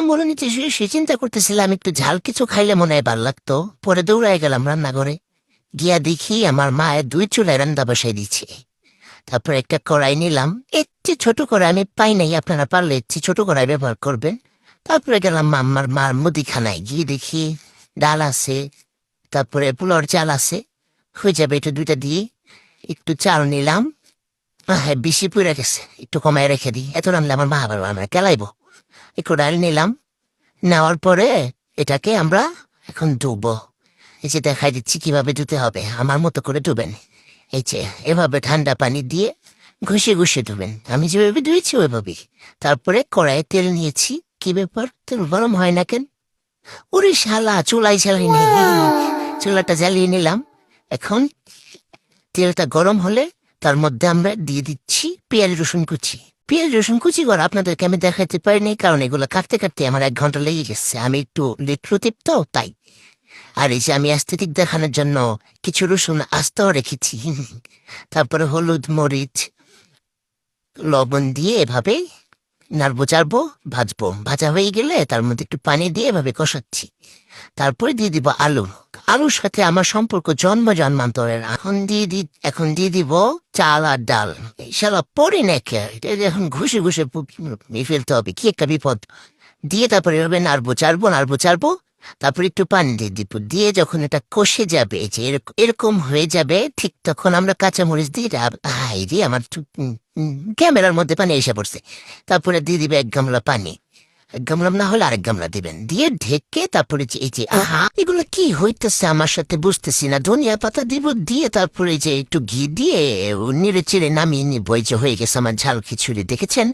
মনে নিচে শুয়ে সে চিন্তা করতেছিলাম একটু ঝাল কিছু খাইলে মনে হয় ভাল লাগতো। পরে দৌড়ায় গেলাম রান্নাঘরে, গিয়া দেখি আমার মায়ের 2 চুলায় রান্না বসাই দিচ্ছে। তারপর একটা কড়াই নিলাম, একটু ছোট কড়াই আমি পাই নাই, আপনারা পারলে একটু ছোট কড়াই ব্যবহার করবেন। তারপরে গেলাম আমার মার মুদিখানায়, গিয়ে দেখি ডাল আছে, তারপরে পোলাওর চাল আছে, হয়ে যাবে এটা 2টা দিয়ে। একটু চাল নিলাম, হ্যাঁ বেশি পুড়ে গেছে, একটু কমায় রেখে দিই, এত রান্না আমার মা আবার আমার কেলাইবো। একটু ডাল নিলাম, নেওয়ার পরে এটাকে আমরা এখন ডুবো। এই যে দেখাই দিচ্ছি কিভাবে ধুতে হবে, আমার মতো করে ধুবেন। এই যে এভাবে ঠান্ডা পানি দিয়ে ঘষে ঘষে ধুবেন, আমি যেভাবে ধুয়েছি ওইভাবেই। তারপরে কড়াইয়ে তেল নিয়েছি। কি ব্যাপার, তেল গরম হয় না কেন? ওরে শালা, চুলাই জ্বালাই নেই। চুলাটা জ্বালিয়ে নিলাম। এখন তেলটা গরম হলে তার মধ্যে আমরা দিয়ে দিচ্ছি পেঁয়াজ রসুন কুচি। পেঁয়াজ রসুন কুচি করা আপনাদেরকে আমি দেখাতে পারিনি, কারণ এগুলো কাটতে কাটতে আমার 1 ঘন্টা লেগে গেছে, আমি একটু লিট্রোটিপ তো তাই। আর এই যে আমি অ্যাস্থেটিক দেখানোর জন্য কিছু রসুন আস্তেও রেখেছি। তারপরে হলুদ মরিচ লবণ দিয়ে এভাবে নাড়বো চাড়বো ভাজবো। ভাজা হয়ে গেলে তার মধ্যে একটু পানি দিয়ে এভাবে কষাচ্ছি। তারপরে দিয়ে দিব আলু। আলুর সাথে আমার সম্পর্ক জন্মান্তরের। এখন দিয়ে দিব চাল আর ডাল। শালা পরে নাকি এটা এখন ঘুষে ঘুষে ফেলতে হবে, কি একটা বিপদ। দিয়ে তারপরে এভাবে নাড়বো। তারপর একটু পানি দিয়ে দিব, দিয়ে যখন এটা কষে যাবে, এই যে এরকম হয়ে যাবে, ঠিক তখন আমরা কাঁচামরিচ দিয়ে হাই রে আমার ক্যামেরার মধ্যে পানি এসে পড়ছে। তারপরে দিয়ে দিবে 1 গামলা পানি, 1 গামলা না হলে আরেক গামলা দিবেন, দিয়ে ঢেকে তারপরে এই যে এগুলো কি হইতেছে আমার সাথে বুঝতেছি না। ধনিয়া পাতা দিব, দিয়ে তারপরে যে একটু ঘি দিয়ে নেড়ে চেড়ে নামিয়ে নিব। এই যে হয়ে গেছে আমার ঝাল খিচুড়ি, দেখেছেন?